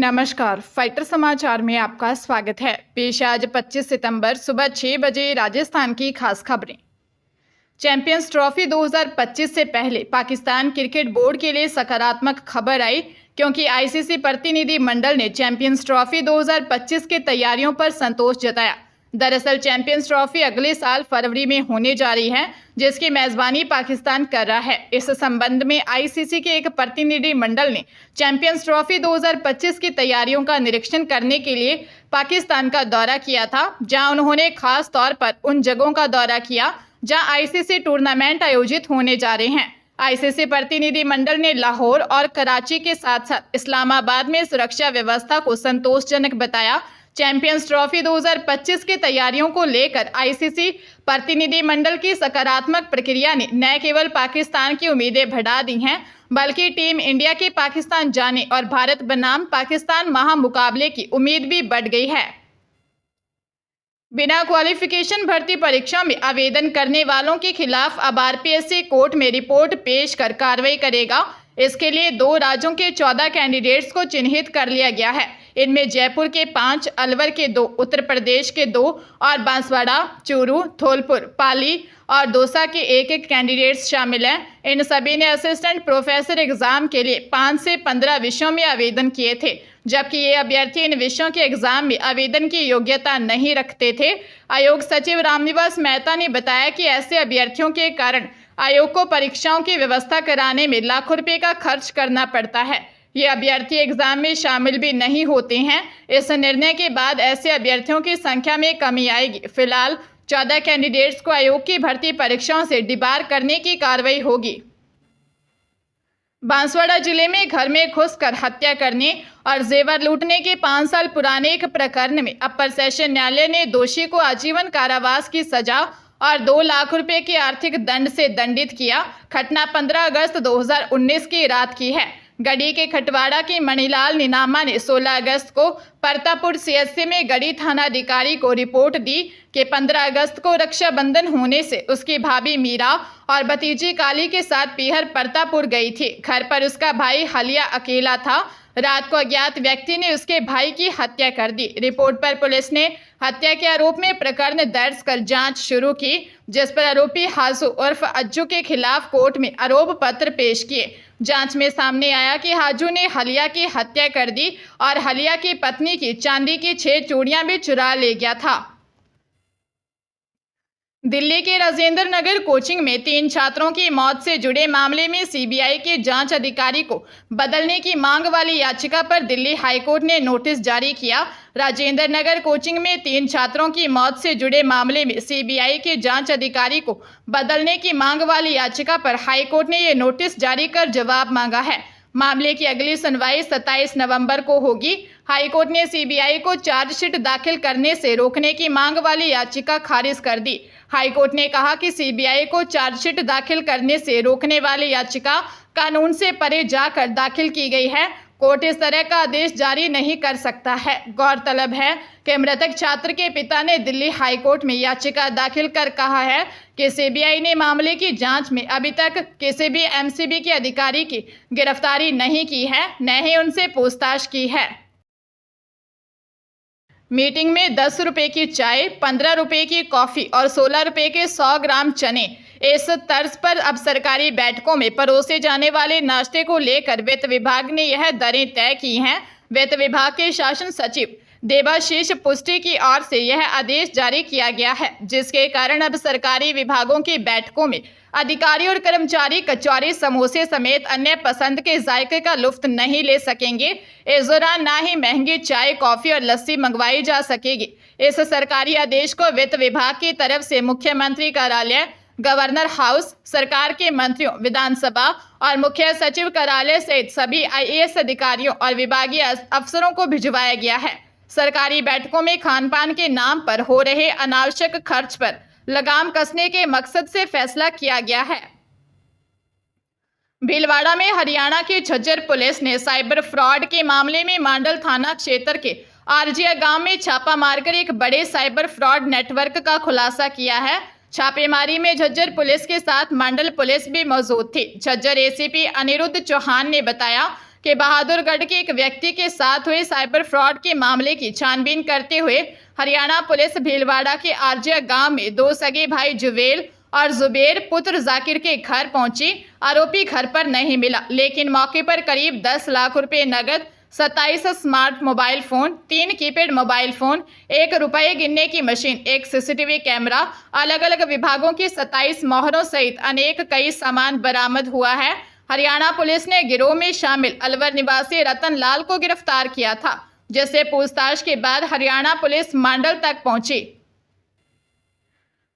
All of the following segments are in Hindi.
नमस्कार, फाइटर समाचार में आपका स्वागत है। पेश आज 25 सितंबर सुबह 6 बजे राजस्थान की खास खबरें। चैंपियंस ट्रॉफी 2025 से पहले पाकिस्तान क्रिकेट बोर्ड के लिए सकारात्मक खबर आई, क्योंकि आईसीसी प्रतिनिधि मंडल ने चैंपियंस ट्रॉफी 2025 की तैयारियों पर संतोष जताया। दरअसल चैंपियंस ट्रॉफी अगले साल फरवरी में होने जा रही है, जिसकी मेजबानी पाकिस्तान कर रहा है। इस संबंध में आईसीसी के एक प्रतिनिधि मंडल ने चैंपियंस ट्रॉफी 2025 की तैयारियों का निरीक्षण करने के लिए पाकिस्तान का दौरा किया था, जहां उन्होंने खास तौर पर उन जगहों का दौरा किया जहां आईसीसी टूर्नामेंट आयोजित होने जा रहे हैं। आईसीसी प्रतिनिधि मंडल ने लाहौर और कराची के साथ साथ इस्लामाबाद में सुरक्षा व्यवस्था को संतोषजनक बताया। चैंपियंस ट्रॉफी 2025 की तैयारियों को लेकर आईसीसी प्रतिनिधि मंडल की सकारात्मक प्रक्रिया ने न केवल पाकिस्तान की उम्मीदें बढ़ा दी हैं, बल्कि टीम इंडिया के पाकिस्तान जाने और भारत बनाम पाकिस्तान महामुकाबले की उम्मीद भी बढ़ गई है। बिना क्वालिफिकेशन भर्ती परीक्षा में आवेदन करने वालों के खिलाफ अब आरपीएससी कोर्ट में रिपोर्ट पेश कर कार्रवाई करेगा। इसके लिए 2 राज्यों के 14 कैंडिडेट्स को चिन्हित कर लिया गया है। इनमें जयपुर के 5, अलवर के 2, उत्तर प्रदेश के 2 और बांसवाड़ा, चूरू, धौलपुर, पाली और दौसा के 1-1 कैंडिडेट्स शामिल हैं। इन सभी ने असिस्टेंट प्रोफेसर एग्जाम के लिए 5 से 15 विषयों में आवेदन किए थे, जबकि ये अभ्यर्थी इन विषयों के एग्जाम में आवेदन की योग्यता नहीं रखते थे। आयोग सचिव रामनिवास मेहता ने बताया कि ऐसे अभ्यर्थियों के कारण आयोग को परीक्षाओं की व्यवस्था कराने में लाखों रुपए का खर्च करना पड़ता है। ये अभ्यर्थी एग्जाम में शामिल भी नहीं होते हैं। इस निर्णय के बाद ऐसे अभ्यर्थियों की संख्या में कमी आएगी। फिलहाल 14 कैंडिडेट्स को आयोग की भर्ती परीक्षाओं से डिबार करने की कार्रवाई होगी। बांसवाड़ा जिले में घर में घुसकर हत्या करने और जेवर लूटने के 5 साल पुराने एक प्रकरण में अपर सेशन न्यायालय ने दोषी को आजीवन कारावास की सजा और 2 लाख रुपए के आर्थिक दंड से दंडित किया। घटना 15 अगस्त 2019 की रात की है। गढ़ी के खटवाड़ा के मणिलाल निनामा ने 16 अगस्त को परतापुर सीएचसी में गढ़ी थानाधिकारी को रिपोर्ट दी कि 15 अगस्त को रक्षाबंधन होने से उसकी भाभी मीरा और भतीजी काली के साथ पीहर परतापुर गई थी। घर पर उसका भाई हलिया अकेला था। रात को अज्ञात व्यक्ति ने उसके भाई की हत्या कर दी। रिपोर्ट पर पुलिस ने हत्या के आरोप में प्रकरण दर्ज कर जांच शुरू की, जिस पर आरोपी हासू उर्फ अज्जू के खिलाफ कोर्ट में आरोप पत्र पेश किए। जांच में सामने आया कि हाजू ने हलिया की हत्या कर दी और हलिया की पत्नी की चांदी की 6 चूड़ियां भी चुरा ले गया था। दिल्ली के राजेंद्र नगर कोचिंग में 3 छात्रों की मौत से जुड़े मामले में सीबीआई के जांच अधिकारी को बदलने की मांग वाली याचिका पर दिल्ली हाईकोर्ट ने नोटिस जारी किया। राजेंद्र नगर कोचिंग में 3 छात्रों की मौत से जुड़े मामले में सीबीआई के जांच अधिकारी को बदलने की मांग वाली याचिका पर हाईकोर्ट ने ये नोटिस जारी कर जवाब मांगा है। मामले की अगली सुनवाई 27 नवंबर को होगी। हाईकोर्ट ने सीबीआई को चार्जशीट दाखिल करने से रोकने की मांग वाली याचिका खारिज कर दी। हाईकोर्ट ने कहा कि सीबीआई को चार्जशीट दाखिल करने से रोकने वाली याचिका कानून से परे जाकर दाखिल की गई है। कोर्ट इस तरह का आदेश जारी नहीं कर सकता है। गौरतलब है कि मृतक छात्र के पिता ने दिल्ली हाईकोर्ट में याचिका दाखिल कर कहा है कि सीबीआई ने मामले की जांच में अभी तक किसी भी एमसीबी के अधिकारी की गिरफ्तारी नहीं की है, न ही उनसे पूछताछ की है। मीटिंग में 10 रुपए की चाय, 15 रुपए की कॉफी और 16 रुपए के 100 ग्राम चने, इस तर्ज पर अब सरकारी बैठकों में परोसे जाने वाले नाश्ते को लेकर वित्त विभाग ने यह दरें तय की हैं। वित्त विभाग के शासन सचिव देवाशीष पुष्टि की ओर से यह आदेश जारी किया गया है, जिसके कारण अब सरकारी विभागों की बैठकों में अधिकारी और कर्मचारी कचौरी, समोसे समेत अन्य पसंद के जायके का लुत्फ नहीं ले सकेंगे। इस दौरान ना ही महंगी चाय, कॉफी और लस्सी मंगवाई जा सकेगी। इस सरकारी आदेश को वित्त विभाग की तरफ से मुख्यमंत्री कार्यालय, गवर्नर हाउस, सरकार के मंत्रियों, विधानसभा और मुख्य सचिव कार्यालय सहित सभी आईएएस अधिकारियों और विभागीय अफसरों को भिजवाया गया है। सरकारी बैठकों में खान-पान के नाम पर हो रहे अनावश्यक खर्च पर लगाम कसने के मकसद से फैसला किया गया है। भीलवाड़ा में हरियाणा की झज्जर पुलिस ने साइबर फ्रॉड के मामले में मांडल थाना क्षेत्र के आरजिया गांव में छापा मारकर एक बड़े साइबर फ्रॉड नेटवर्क का खुलासा किया है। छापेमारी में झज्जर पुलिस के साथ मंडल पुलिस भी मौजूद थी। झज्जर एसीपी अनिरुद्ध चौहान ने बताया कि बहादुरगढ़ के एक व्यक्ति के साथ हुए साइबर फ्रॉड के मामले की छानबीन करते हुए हरियाणा पुलिस भीलवाड़ा के आरजिया गांव में 2 सगे भाई जुवेल और जुबेर पुत्र जाकिर के घर पहुंची। आरोपी घर पर नहीं मिला, लेकिन मौके पर करीब 10 लाख रुपए नगद, 27 smart mobile phone, 3 keypad mobile phone, 1 रुपये गिनने की मशीन, 1 सीसीटीवी कैमरा, अलग अलग विभागों की 27 मोहरों सहित अनेक कई सामान बरामद हुआ है। हरियाणा पुलिस ने गिरोह में शामिल अलवर निवासी रतन लाल को गिरफ्तार किया था, जिससे पूछताछ के बाद हरियाणा पुलिस मंडल तक पहुंची।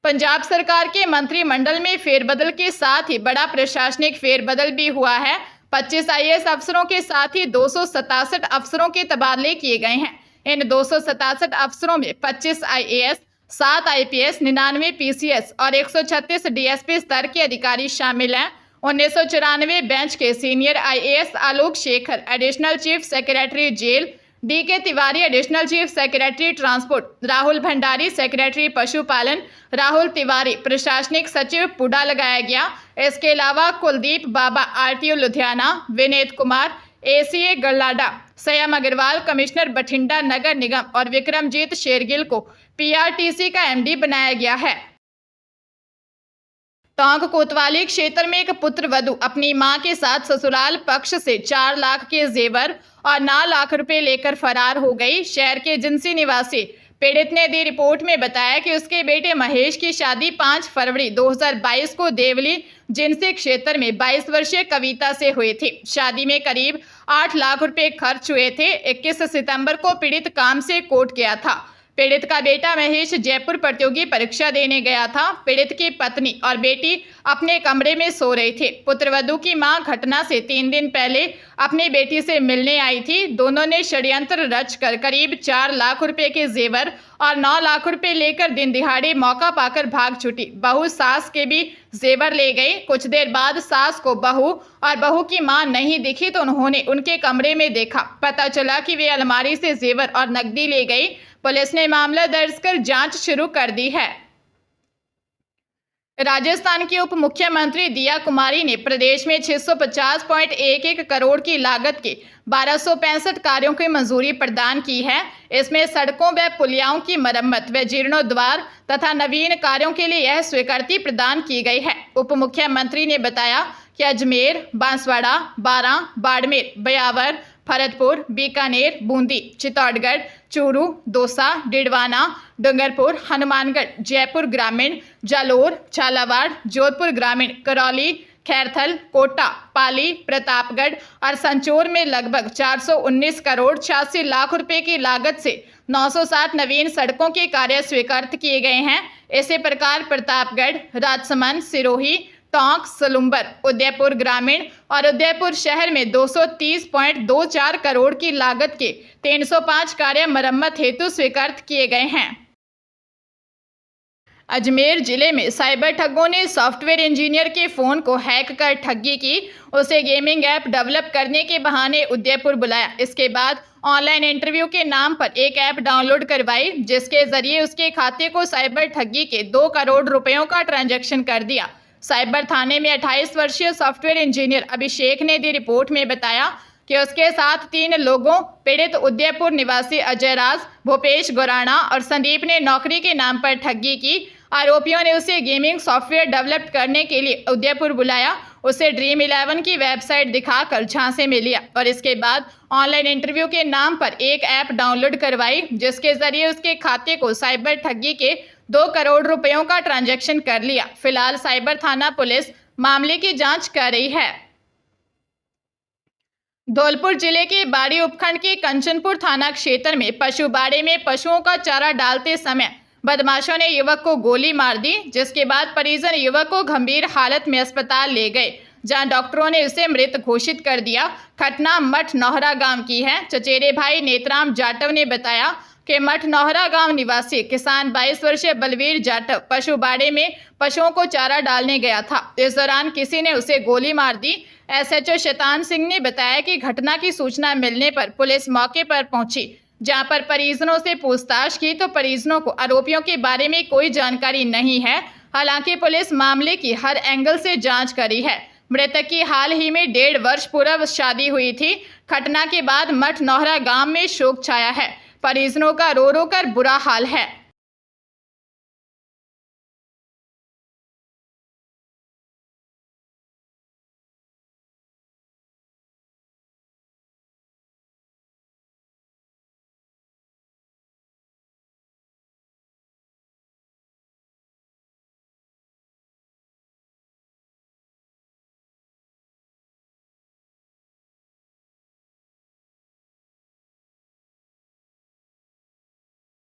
पंजाब सरकार के मंत्रिमंडल में फेरबदल के साथ ही बड़ा प्रशासनिक फेरबदल भी हुआ है। 25 IAS अफसरों के साथ ही 267 अफसरों के तबादले किए गए हैं। इन 267 अफसरों में 25 IAS, 7 IPS, 99 PCS और 136 DSP स्तर के अधिकारी शामिल हैं। 1994 बेंच के senior IAS Alok Shekhar, additional chief secretary jail, DK Tiwari, additional chief secretary transport, Rahul Bhandari, secretary पशुपालन, राहुल तिवारी, प्रशासनिक सचिव पुडा लगाया गया। इसके अलावा कुलदीप बाबा, RTO लुधियाना, विनीत कुमार, ACA गल्लाडा, संयम अग्रवाल, कमिश्नर बठिंडा नगर निगम और विक्रमजीत शेरगिल को PRTC का MD बनाया गया है। टोंक कोतवाली क्षेत्र में एक पुत्र वधू अपनी मां के साथ ससुराल पक्ष से 4 लाख के जेवर और 9 लाख रुपए लेकर फरार हो गई। शहर के जिंसी निवासी पीड़ित ने दी रिपोर्ट में बताया कि उसके बेटे महेश की शादी 5 फरवरी 2022 को देवली जिंसी क्षेत्र में 22 वर्षीय कविता से हुई थी। शादी में करीब 8 लाख रुपए खर्च हुए थे। 21 सितंबर को पीड़ित काम से कोर्ट गया था। पीड़ित का बेटा महेश जयपुर प्रतियोगी परीक्षा देने गया था। पीड़ित की पत्नी और बेटी अपने कमरे में सो रही थे। पुत्रवधू की मां घटना से 3 दिन पहले अपनी बेटी से मिलने आई थी। दोनों ने षड्यंत्र रचकर करीब 4 लाख रुपए के जेवर और 9 लाख रुपए लेकर दिन दिहाड़े मौका पाकर भाग छुटी। बहू सास के भी जेवर ले गई। कुछ देर बाद सास को बहू और बहू की मां नहीं दिखी तो उन्होंने उनके कमरे में देखा। पता चला कि वे अलमारी से जेवर और नकदी ले गई। पुलिस ने मामला दर्ज कर जांच शुरू कर दी है। राजस्थान की उप मुख्यमंत्री दिया कुमारी ने प्रदेश में 650.11 करोड़ की लागत के 1265 कार्यों की मंजूरी प्रदान की है। इसमें सड़कों व पुलियाओं की मरम्मत व जीर्णोद्वार तथा नवीन कार्यों के लिए यह स्वीकृति प्रदान की गई है। उप मुख्यमंत्री ने बताया कि अजमेर, बांसवाड़ा, बारां, बाड़मेर, ब्यावर, भरतपुर, बीकानेर, बूंदी, चित्तौड़गढ़, चूरू, दौसा, डिडवाना, डूंगरपुर, हनुमानगढ़, जयपुर ग्रामीण, जालोर, झालावाड़, जोधपुर ग्रामीण, करौली, खैरथल, कोटा, पाली, प्रतापगढ़ और संचोर में लगभग 419 करोड़ 86 लाख रुपए की लागत से 960 नवीन सड़कों के कार्य स्वीकृत किए गए हैं। इसी प्रकार प्रतापगढ़, राजसमंद, सिरोही, टोंक, सलुम्बर, उदयपुर ग्रामीण और उदयपुर शहर में 230.24 करोड़ की लागत के 305 कार्य मरम्मत हेतु स्वीकृत किए गए हैं। अजमेर जिले में साइबर ठगों ने सॉफ्टवेयर इंजीनियर के फोन को हैक कर ठगी की। उसे गेमिंग ऐप डेवलप करने के बहाने उदयपुर बुलाया। इसके बाद ऑनलाइन इंटरव्यू के नाम पर एक ऐप डाउनलोड करवाई, जिसके जरिए उसके खाते को साइबर ठगी के 2 करोड़ रुपयों का ट्रांजैक्शन कर दिया। साइबर थाने में 28 वर्षीय सॉफ्टवेयर इंजीनियर अभिषेक ने दी रिपोर्ट में बताया कि उसके साथ 3 लोगों पीड़ित उदयपुर निवासी अजय राज, भूपेश गोराना और संदीप ने नौकरी के नाम पर ठगी की। आरोपियों ने उसे गेमिंग सॉफ्टवेयर डेवलप करने के लिए उदयपुर बुलाया, उसे ड्रीम 11 की वेबसाइट दिखाकर झांसे में लिया और इसके बाद ऑनलाइन इंटरव्यू के नाम पर एक ऐप डाउनलोड करवाई, जिसके जरिए उसके खाते को साइबर ठगी के 2 करोड़ रुपयों का ट्रांजैक्शन कर लिया। फिलहाल साइबर थाना पुलिस मामले की जांच कर रही है। धौलपुर जिले के बाड़ी उपखंड के कंचनपुर थाना क्षेत्र में पशु बाड़े में पशुओं का चारा डालते समय बदमाशों ने युवक को गोली मार दी, जिसके बाद परिजन युवक को गंभीर हालत में अस्पताल ले गए, जहां डॉक्टरों ने उसे मृत घोषित कर दिया। घटना मठ नौहरा गांव की है। चचेरे भाई नेतराम जाटव ने बताया कि मठ नौहरा गांव निवासी किसान 22 वर्षीय बलवीर जाटव पशु बाड़े में पशुओं को चारा डालने गया था। इस दौरान किसी ने उसे गोली मार दी। SHO शैतान सिंह ने बताया कि घटना की सूचना मिलने पर पुलिस मौके पर पहुंची, जहां पर परिजनों से पूछताछ की तो परिजनों को आरोपियों के बारे में कोई जानकारी नहीं है। हालांकि पुलिस मामले की हर एंगल से जांच करी है। मृतक की हाल ही में 1.5 वर्ष पूर्व शादी हुई थी। घटना के बाद मठ नौहरा गांव में शोक छाया है। परिजनों का रो रो कर बुरा हाल है।